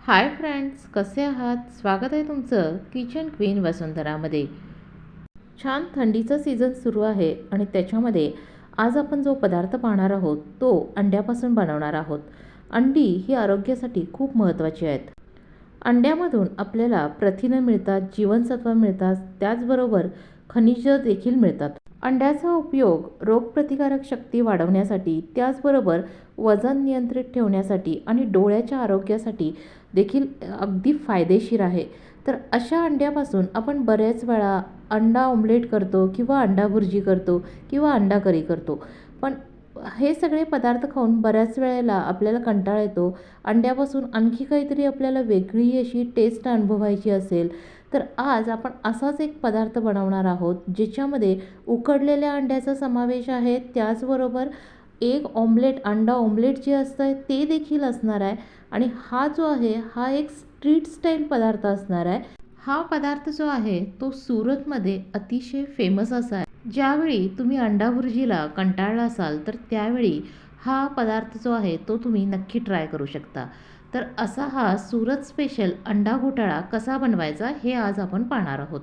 Hi friends, कसे आहात? स्वागत आहे तुमचं किचन क्वीन वसुंधरामध्ये. छान थंडीचं सीझन सुरू आहे आणि त्याच्यामध्ये आज आपण जो पदार्थ पाहणार आहोत तो अंड्यापासून बनवणार आहोत. अंडी ही आरोग्यासाठी खूप महत्त्वाची आहेत. अंड्यामधून आपल्याला प्रथिनं मिळतात, जीवनसत्व मिळतात, त्याचबरोबर खनिजं देखील मिळतात. अंड्याचा उपयोग रोगप्रतिकारक शक्ती वाढवण्यासाठी, त्याचबरोबर वजन नियंत्रित ठेवण्यासाठी आणि डोळ्याच्या आरोग्यासाठी देखील अगदी फायदेशीर आहे. तर अशा अंड्यापासून आपण बऱ्याच वेळा अंडा ऑमलेट करतो किंवा अंडा भुर्जी करतो किंवा अंडा करी करतो. पण हे सगळे पदार्थ खाऊन बऱ्याच वेळेला आपल्याला कंटाळा येतो. अंड्यापासून आणखी काहीतरी आपल्याला वेगळी अशी टेस्ट अनुभवायची असेल, तर आज आपण असाच एक पदार्थ बनवणार आहोत, ज्याच्यामध्ये उकडलेल्या अंड्याचा समावेश आहे. त्याचबरोबर एग ऑमलेट, अंडा ऑमलेट जे असतं ते देखील असणार आहे. आणि हा जो आहे हा एक स्ट्रीट स्टाईल पदार्थ असणार आहे. हा पदार्थ जो आहे तो सुरतमध्ये अतिशय फेमस असा आहे. ज्यावेळी तुम्ही अंडा भुर्जीला कंटाळला असाल तर त्यावेळी हा पदार्थ जो आहे तो तुम्ही नक्की ट्राय करू शकता. तर असा हा सुरत स्पेशल अंडा घोटाळा कसा बनवायचा हे आज आपण पाहणार आहोत.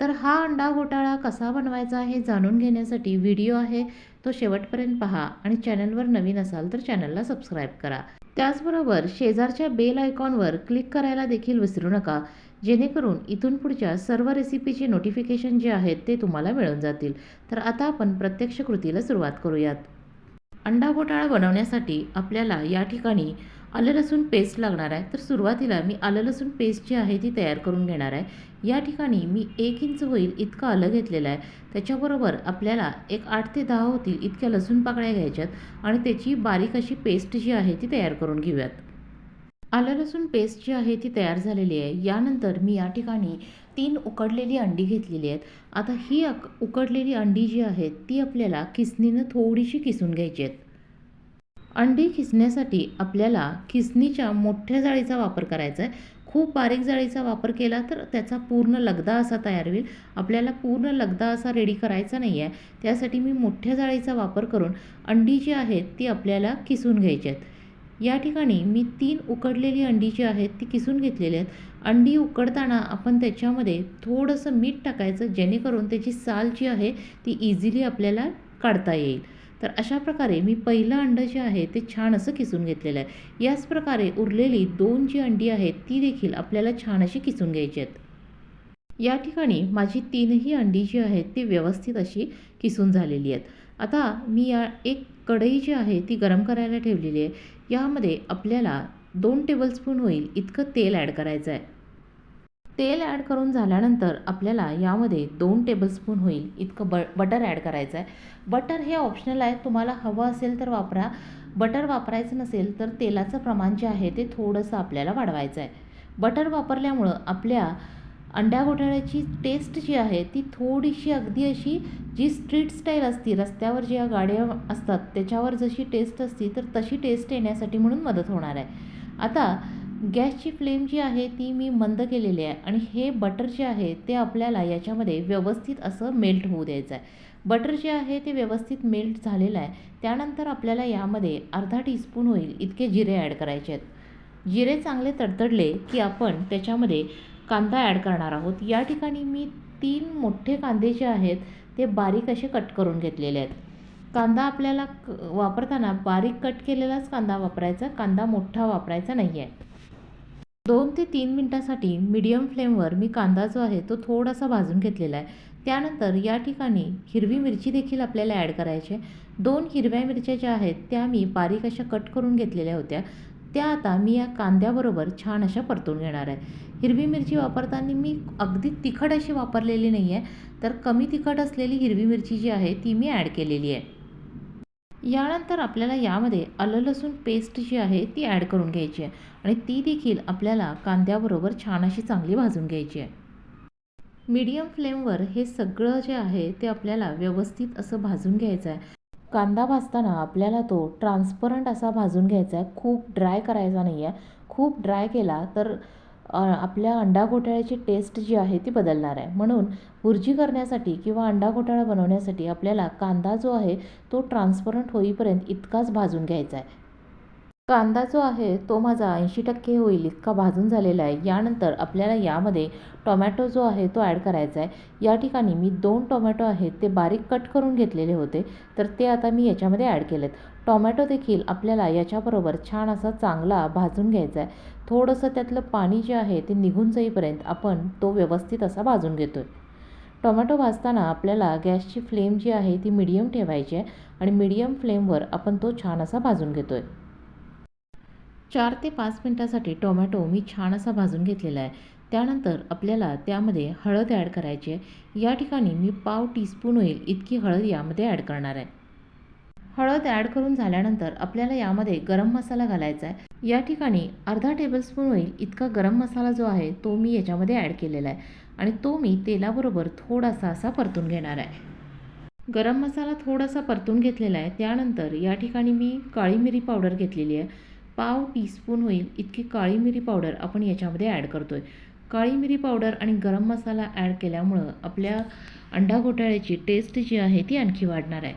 तर हा अंडा घोटाळा कसा बनवायचा हे जाणून घेण्यासाठी व्हिडिओ आहे तो शेवटपर्यंत पहा आणि चॅनलवर नवीन असाल तर चॅनलला सबस्क्राईब करा. त्याचबरोबर शेजारच्या बेल आयकॉनवर क्लिक करायला देखील विसरू नका, जेणेकरून इथून पुढच्या सर्व रेसिपीचे नोटिफिकेशन जे आहेत ते तुम्हाला मिळून जातील. तर आता आपण प्रत्यक्ष कृतीला सुरुवात करूयात. अंडा घोटाळा बनवण्यासाठी आपल्याला या ठिकाणी आलं लसूण पेस्ट लागणार आहे. तर सुरुवातीला मी आलं लसूण पेस्ट जी आहे ती तयार करून घेणार आहे. या ठिकाणी मी 1 इंच होईल इतकं आलं घेतलेलं आहे. त्याच्याबरोबर आपल्याला एक 8 ते 10 होतील इतक्या लसूण पाकळ्या घ्यायच्यात आणि त्याची बारीक अशी पेस्ट जी आहे ती तयार करून घेऊयात. आलं लसूण पेस्ट जी आहे ती तयार झालेली आहे. यानंतर मी या ठिकाणी 3 उकडलेली अंडी घेतलेली आहेत. आता ही उकडलेली अंडी जी आहेत ती आपल्याला किसणीनं थोडीशी किसून घ्यायची आहेत. अंडी किसण्यासाठी आपल्याला किसणीच्या मोठ्या जाळीचा वापर करायचा आहे. खूप बारीक जाळीचा वापर केला तर त्याचा पूर्ण लगदा असा तयार होईल. आपल्याला पूर्ण लगदा असा रेडी करायचा नाही आहे. त्यासाठी मी मोठ्या जाळीचा वापर करून अंडी जी आहेत ती आपल्याला किसून घ्यायची आहेत. या ठिकाणी मी 3 उकडलेली अंडी जी आहेत ती किसून घेतलेली आहेत. अंडी उकडताना आपण त्याच्यामध्ये थोडंसं मीठ टाकायचं, जेणेकरून त्याची साल जी आहे ती इझिली आपल्याला काढता येईल. तर अशा प्रकारे मी पहिलं अंडं जे आहे ते छान असं किसून घेतलेलं आहे. याच प्रकारे उरलेली 2 जी अंडी आहेत ती देखील आपल्याला छान अशी किसून घ्यायची आहेत. या ठिकाणी माझी 3ही अंडी जी आहेत ती व्यवस्थित अशी किसून झालेली आहेत. आता मी या एक कढई जी आहे ती गरम करायला ठेवलेली आहे. यामध्ये आपल्याला 2 टेबलस्पून होईल इतकं तेल ॲड करायचं आहे. तेल ॲड करून झाल्यानंतर आपल्याला यामध्ये 2 टेबलस्पून होईल इतकं बटर ॲड करायचं आहे. बटर हे ऑप्शनल आहे, तुम्हाला हवं असेल तर वापरा. बटर वापरायचं नसेल तर तेलाचं प्रमाण जे आहे ते थोडंसं आपल्याला वाढवायचं आहे. बटर वापरल्यामुळं आपल्या अंड्या घोटाळ्याची टेस्ट जी आहे ती थोडीशी अगदी अशी जी स्ट्रीट स्टाईल असती, रस्त्यावर ज्या गाड्या असतात त्याच्यावर जशी टेस्ट असती तर तशी टेस्ट येण्यासाठी म्हणून मदत होणार आहे. आता गॅसची फ्लेम जी आहे ती मी मंद केलेली आहे आणि हे बटर जे आहे ते आपल्याला याच्यामध्ये व्यवस्थित असं मेल्ट होऊ द्यायचं आहे. बटर जे आहे ते व्यवस्थित मेल्ट झालेलं आहे. त्यानंतर आपल्याला यामध्ये अर्धा टीस्पून होईल इतके जिरे ॲड करायचे आहेत. जिरे चांगले तडतडले की आपण त्याच्यामध्ये कांदा ॲड करणार आहोत. या ठिकाणी मी 3 मोठे कांदे जे आहेत ते बारीक असे कट करून घेतलेले आहेत. कांदा आपल्याला वापरताना बारीक कट केलेलाच कांदा वापरायचा, कांदा मोठा वापरायचा नाही आहे. 2 ते 3 मिनटासाठी मीडियम फ्लेमवर मी कांदा जो आहे तो थोडासा भाजून घेतलेला आहे. त्यानंतर या ठिकाणी हिरवी मिरची देखील आपल्याला ॲड करायची आहे. 2 हिरव्या मिरच्या ज्या आहेत त्या मी बारीक अशा कट करून घेतलेल्या होत्या. त्या आता मी या कांद्याबरोबर छान अशा परतून घेणार आहे. हिरवी मिरची वापरताना मी अगदी तिखट अशी वापरलेली नाही आहे, तर कमी तिखट असलेली हिरवी मिरची जी आहे ती मी ॲड केलेली आहे. यानंतर आपल्याला यामध्ये आलं लसूण पेस्ट जी आहे ती ॲड करून घ्यायची आहे आणि ती देखील आपल्याला कांद्याबरोबर छान अशी चांगली भाजून घ्यायची आहे. मीडियम फ्लेमवर हे सगळं जे आहे ते आपल्याला व्यवस्थित असं भाजून घ्यायचं आहे. कांदा भाजताना आपल्याला तो ट्रान्सपरंट असा भाजून घ्यायचा आहे, खूप ड्राय करायचा नाही आहे. खूप ड्राय केला तर आपल्या अंडा घोटाळ्याची टेस्ट जी आहे ती बदलणार आहे. म्हणून भुर्जी करण्यासाठी किंवा अंडा घोटाळा बनवण्यासाठी आपल्याला कांदा जो आहे तो ट्रान्सपरंट होईपर्यंत इतकाच भाजून घ्यायचा आहे. कांदा जो आहे तो माझा 80% होईल इतका भाजून झालेला आहे. यानंतर आपल्याला यामध्ये टोमॅटो जो आहे तो ॲड करायचा आहे. या ठिकाणी मी 2 टोमॅटो आहेत ते बारीक कट करून घेतलेले होते, तर ते आता मी याच्यामध्ये ॲड केलेत. टोमॅटो देखील आपल्याला याच्याबरोबर छान असा चांगला भाजून घ्यायचा आहे. थोडंसं त्यातलं पाणी जे आहे ते निघून जाईपर्यंत आपण तो व्यवस्थित असा भाजून घेतो आहे. टोमॅटो भाजताना आपल्याला गॅसची फ्लेम जी आहे ती मीडियम ठेवायची आहे आणि मीडियम फ्लेमवर आपण तो छान असा भाजून घेतो आहे. 4 ते 5 मिनटासाठी टोमॅटो मी छान असा भाजून घेतलेला आहे. त्यानंतर आपल्याला त्यामध्ये हळद ॲड करायची आहे. या ठिकाणी मी पाव टीस्पून होईल इतकी हळद यामध्ये ॲड करणार आहे. हळद ॲड करून झाल्यानंतर आपल्याला यामध्ये गरम मसाला घालायचा आहे. या ठिकाणी अर्धा टेबलस्पून होईल इतका गरम मसाला जो आहे तो मी याच्यामध्ये ॲड केलेला आहे आणि तो मी तेलाबरोबर थोडासा असा परतून घेणार आहे. गरम मसाला थोडासा परतून घेतलेला आहे. त्यानंतर या ठिकाणी मी काळी मिरी पावडर घेतलेली आहे. पाव टीस्पून होईल इतकी काळी मिरी पावडर आपण याच्यामध्ये ॲड करतो आहे. काळी मिरी पावडर आणि गरम मसाला ॲड केल्यामुळं आपल्या अंडा घोटाळ्याची टेस्ट जी आहे ती आणखी वाढणार आहे.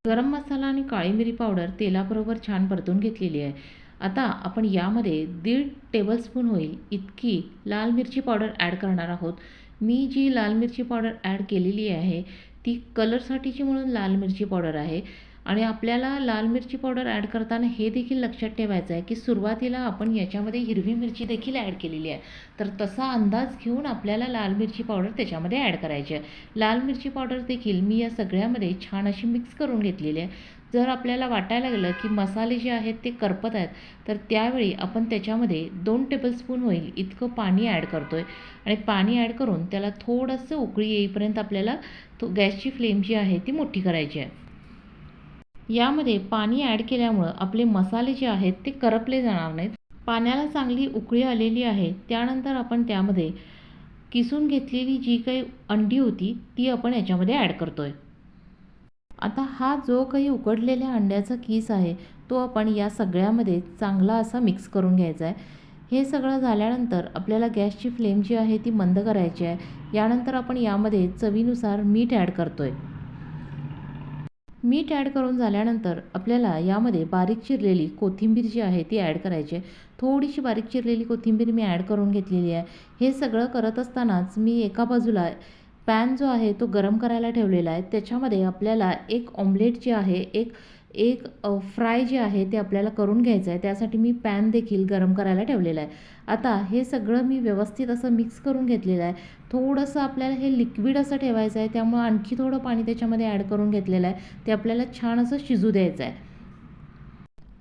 गरम मसाला आणि काळी मिरी पावडर तेलाबरोबर छान परतून घेतलेली आहे. आता आपण यामध्ये 1.5 टेबलस्पून होईल इतकी लाल मिरची पावडर ॲड करणार आहोत. मी जी लाल मिरची पावडर ॲड केलेली आहे ती कलरसाठीची म्हणून लाल मिरची पावडर आहे आणि आपल्याला लाल मिरची पावडर ॲड करताना हे देखील लक्षात ठेवायचं आहे की सुरुवातीला आपण याच्यामध्ये हिरवी मिरची देखील ॲड केलेली आहे, तर तसा अंदाज घेऊन आपल्याला लाल मिरची पावडर त्याच्यामध्ये ॲड करायची आहे. लाल मिरची पावडर देखील मी या सगळ्यामध्ये छान अशी मिक्स करून घेतलेली आहे. जर आपल्याला वाटायला लागलं की मसाले जे आहेत ते करपत आहेत, तर त्यावेळी आपण त्याच्यामध्ये 2 टेबलस्पून होईल इतकं पाणी ॲड करतो आहे आणि पाणी ॲड करून त्याला थोडंसं उकळी येईपर्यंत आपल्याला गॅसची फ्लेम जी आहे ती मोठी करायची आहे. यामध्ये पाणी ॲड केल्यामुळं आपले मसाले जे आहेत ते करपले जाणार नाहीत. पाण्याला चांगली उकळी आलेली आहे. त्यानंतर आपण त्यामध्ये किसून घेतलेली जी काही अंडी होती ती आपण याच्यामध्ये ॲड करतो आहे. आता हा जो काही उकडलेल्या अंड्याचा किस आहे तो आपण या सगळ्यामध्ये चांगला असा मिक्स करून घ्यायचा आहे. हे सगळं झाल्यानंतर आपल्याला गॅसची फ्लेम जी आहे ती मंद करायची आहे. यानंतर आपण यामध्ये चवीनुसार मीठ ॲड करतो आहे. मीठ ॲड करून झाल्यानंतर आपल्याला यामध्ये बारीक चिरलेली कोथिंबीर जी आहे ती ॲड करायची आहे. थोडीशी बारीक चिरलेली कोथिंबीर मी ॲड करून घेतलेली आहे. हे सगळं करत असतानाच मी एका बाजूला पॅन जो आहे तो गरम करायला ठेवलेला आहे. त्याच्यामध्ये आपल्याला एक ऑमलेट जे आहे एक एक फ्राय जे आहे ते आपल्याला करून घ्यायचं आहे. त्यासाठी मी पॅन देखील गरम करायला ठेवलेला आहे. आता हे सगळं मी व्यवस्थित असं मिक्स करून घेतलेलं आहे. थोडंसं आपल्याला हे लिक्विड असं ठेवायचं आहे, त्यामुळं आणखी थोडं पाणी त्याच्यामध्ये ॲड करून घेतलेलं आहे. ते आपल्याला छान असं शिजू द्यायचं आहे.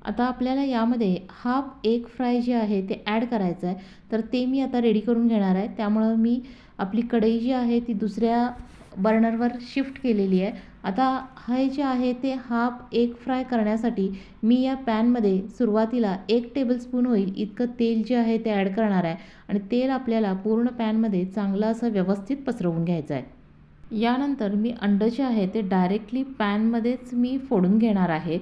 आता आपल्याला यामध्ये हाफ एग फ्राय जे आहे ते ॲड करायचं आहे, तर ते मी आता रेडी करून घेणार आहे. त्यामुळं मी आपली कढई जी आहे ती दुसऱ्या बर्नरवर शिफ्ट केलेली आहे. आता हे जे आहे ते हाफ एग फ्राय करण्यासाठी मी या पॅनमध्ये सुरुवातीला 1 टेबलस्पून होईल इतकं तेल जे आहे ते ॲड करणार आहे आणि तेल आपल्याला पूर्ण पॅनमध्ये चांगलं असं व्यवस्थित पसरवून घ्यायचं आहे. यानंतर मी अंडं जे आहे ते डायरेक्टली पॅनमध्येच मी फोडून घेणार आहे.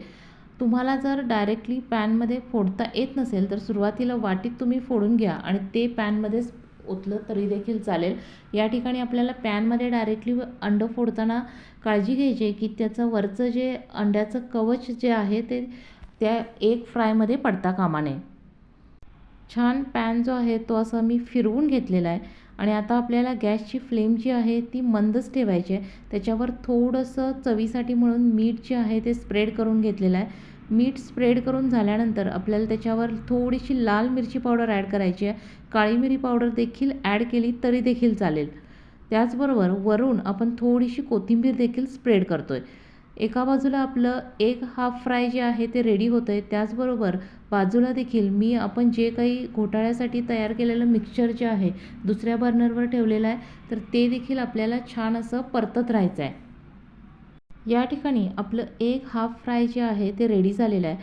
तुम्हाला जर डायरेक्टली पॅनमध्ये फोडता येत नसेल तर सुरुवातीला वाटीत तुम्ही फोडून घ्या आणि ते पॅनमध्येच ओतलं तरी देखील चालेल. या ठिकाणी आपल्याला पॅनमध्ये डायरेक्टली अंडं फोडताना काळजी घ्यायची आहे की त्याचं वरचं जे अंड्याचं कवच जे आहे ते त्या एग फ्रायमध्ये पडता कामा नये. छान पॅन जो आहे तो असा मी फिरवून घेतलेला आहे आणि आता आपल्याला गॅसची फ्लेम जी आहे ती मंदच ठेवायची आहे. त्याच्यावर थोडंसं चवीसाठी म्हणून मीठ जे आहे ते स्प्रेड करून घेतलेलं आहे. मीठ स्प्रेड करून झाल्यानंतर आपल्याला त्याच्यावर थोडीशी लाल मिरची पावडर ॲड करायची आहे. काळी मिरी पावडर देखील ॲड केली तरी देखील चालेल. त्याचबरोबर वरून आपण थोडीशी कोथिंबीर देखील स्प्रेड करतो आहे. एका बाजूला आपलं एग हाफ फ्राय जे आहे ते रेडी होतं आहे. त्याचबरोबर बाजूला देखील मी आपण जे काही घोटाळ्यासाठी तयार केलेलं मिक्सचर जे आहे दुसऱ्या बर्नरवर ठेवलेलं आहे, तर ते देखील आपल्याला छान असं परतत राहायचं आहे. या ठिकाणी आपलं एग हाफ फ्राय जे आहे ते रेडी झालेलं आहे.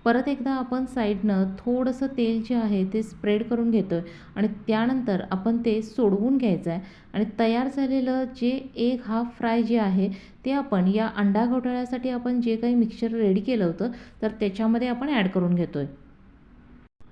परत एकदा आपण साईडनं थोडंसं तेल जे आहे ते स्प्रेड करून घेतो आहे आणि त्यानंतर आपण ते सोडवून घ्यायचं आहे आणि तयार झालेलं जे एग हाफ फ्राय जे आहे ते आपण या अंडा घोटाळ्यासाठी आपण जे काही मिक्सचर रेडी केलं होतं तर त्याच्यामध्ये आपण ॲड करून घेतो आहे.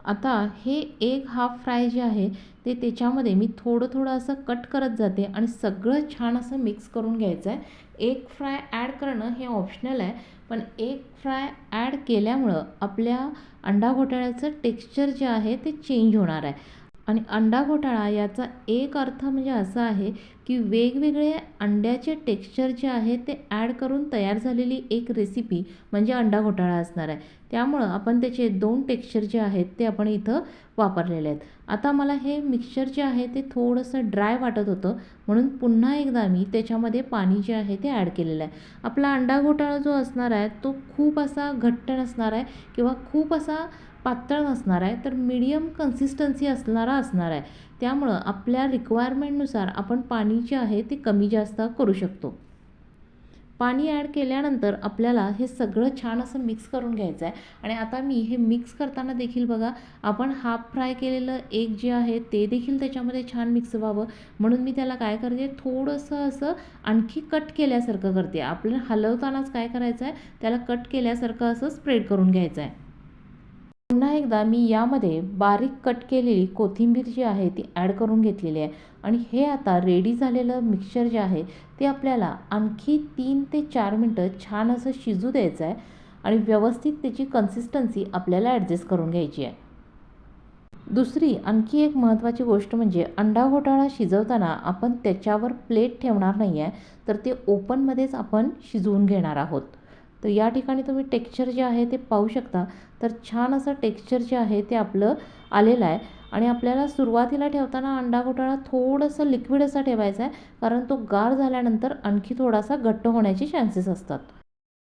आता हे एक हाफ फ्राय जे आहे ते त्याच्यामध्ये मी थोडं असं कट करत जाते आणि सगळं छान असं मिक्स करून घ्यायचं आहे. एक फ्राय ॲड करणं हे ऑप्शनल आहे, पण एक फ्राय ॲड केल्यामुळं आपल्या अंडा घोटाळ्याचं टेक्स्चर जे आहे ते चेंज होणार आहे. आणि अंडा घोटाळा याचा एक अर्थ म्हणजे असा आहे की वेगवेगळे अंड्याचे टेक्स्चर जे आहे ते ॲड करून तयार झालेली एक रेसिपी म्हणजे अंडा घोटाळा असणार आहे. त्यामुळं आपण त्याचे 2 टेक्स्चर जे आहेत ते आपण इथं वापरलेले आहेत. आता मला हे मिक्सचर जे आहे ते थोडंसं ड्राय वाटत होतं, म्हणून पुन्हा एकदा मी त्याच्यामध्ये पाणी जे आहे ते ॲड केलेलं आहे. आपला अंडा घोटाळा जो असणार आहे तो खूप असा घट्ट नसणार आहे किंवा खूप असा पातळ नसणार आहे, तर मीडियम कन्सिस्टन्सी असणारा असणार आहे. त्यामुळं आपल्या रिक्वायरमेंटनुसार आपण पाणी जे आहे ते कमी जास्त करू शकतो. पाणी ॲड केल्यानंतर आपल्याला हे सगळं छान असं मिक्स करून घ्यायचं आहे. आणि आता मी हे मिक्स करताना देखील बघा, आपण हाफ फ्राय केलेलं एग जे आहे ते देखील त्याच्यामध्ये छान मिक्स व्हावं म्हणून मी त्याला काय करते, थोडंसं असं आणखी कट केल्यासारखं करते. आपल्याला हलवतानाच काय करायचं आहे, त्याला कट केल्यासारखं असं स्प्रेड करून घ्यायचं आहे. पुन्हा एकदा मी यामध्ये बारीक कट केलेली कोथिंबीर जी आहे ती ॲड करून घेतलेली आहे. आणि हे आता रेडी झालेलं मिक्सचर जे आहे ते आपल्याला आणखी 3 ते 4 मिनटं छान असं शिजू द्यायचं आहे आणि व्यवस्थित त्याची कन्सिस्टन्सी आपल्याला ॲडजस्ट करून घ्यायची आहे. दुसरी आणखी एक महत्त्वाची गोष्ट म्हणजे अंडा घोटाळा शिजवताना आपण त्याच्यावर प्लेट ठेवणार नाही आहे, तर ते ओपनमध्येच आपण शिजवून घेणार आहोत. तर या ठिकाणी तुम्ही टेक्स्चर जे आहे ते पाहू शकता. तर छान असं टेक्स्चर जे आहे ते आपलं आलेलं आहे. आणि आपल्याला सुरुवातीला ठेवताना अंडा घोटाळा थोडंसं लिक्विड असा ठेवायचा आहे, कारण तो गार झाल्यानंतर आणखी थोडासा घट्ट होण्याचे चान्सेस असतात.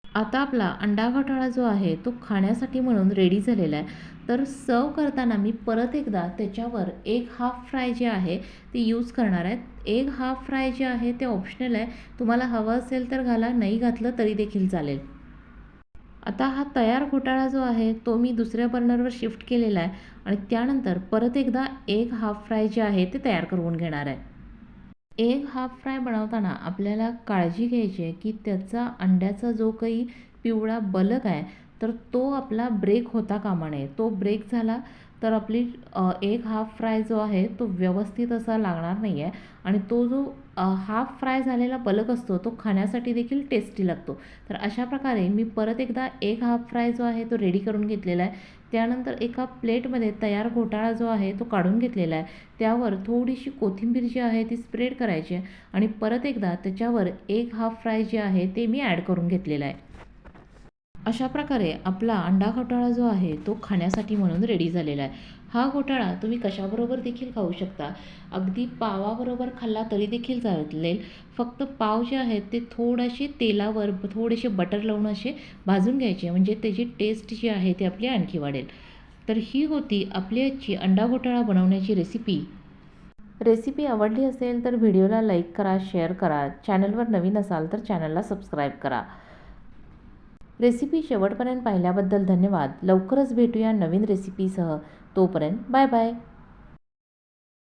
आता आपला अंडा घोटाळा जो आहे तो खाण्यासाठी म्हणून रेडी झालेला आहे. तर सर्व करताना मी परत एकदा त्याच्यावर एक हाफ फ्राय जे आहे ते यूज करणार आहे. एक हाफ फ्राय जे आहे ते ऑप्शनल आहे, तुम्हाला हवं असेल तर घाला, नाही घातलं तरी देखील चालेल. आता हा तयार घोटाळा जो आहे तो मी दुसऱ्या बर्नरवर शिफ्ट केलेला आहे आणि त्यानंतर परत एकदा एक हाफ फ्राय जे आहे ते तयार करून घेणार आहे. एग हाफ फ्राय बनवताना आपल्याला काळजी घ्यायची आहे की त्याचा अंड्याचा जो काही पिवळा बलक आहे तर तो आपला ब्रेक होता कामा नये. तो ब्रेक झाला तर आपली एग हाफ फ्राय जो आहे तो व्यवस्थित असा लागणार नाही आहे. आणि तो जो हाफ फ्राय झालेला बलक असतो तो खाण्यासाठी देखील टेस्टी लागतो. तर अशा प्रकारे मी परत एकदा एग हाफ फ्राय जो आहे तो रेडी करून घेतलेला आहे. त्यानंतर एका प्लेटमध्ये तयार घोटाळा जो आहे तो काढून घेतलेला आहे. त्यावर थोडीशी कोथिंबीर जी आहे ती स्प्रेड करायची आहे आणि परत एकदा त्याच्यावर एक हाफ फ्राय जे आहे ते मी ॲड करून घेतलेलं आहे. अशा प्रकारे आपला अंडा घोटाळा जो आहे तो खाण्यासाठी म्हणून रेडी झालेला आहे. हा घोटाळा तुम्ही कशाबरोबर देखील खाऊ शकता. अगदी पावाबरोबर खाल्ला तरी देखील चालेल. फक्त पाव जे आहेत ते थोडेसे तेलावर थोडेसे बटर लावून असे भाजून घ्यायचे, म्हणजे त्याची टेस्ट जी आहे ती आपली आणखी वाढेल. तर ही होती आपली आजची अंडा घोटाळा बनवण्याची रेसिपी. रेसिपी आवडली असेल तर व्हिडिओला लाईक करा, शेअर करा. चॅनलवर नवीन असाल तर चॅनलला सबस्क्राईब करा. रेसिपी शेवटपर्यंत पाहिल्याबद्दल धन्यवाद. लवकरच भेटूया नवीन रेसिपीसह. तोपर्यंत बाय बाय.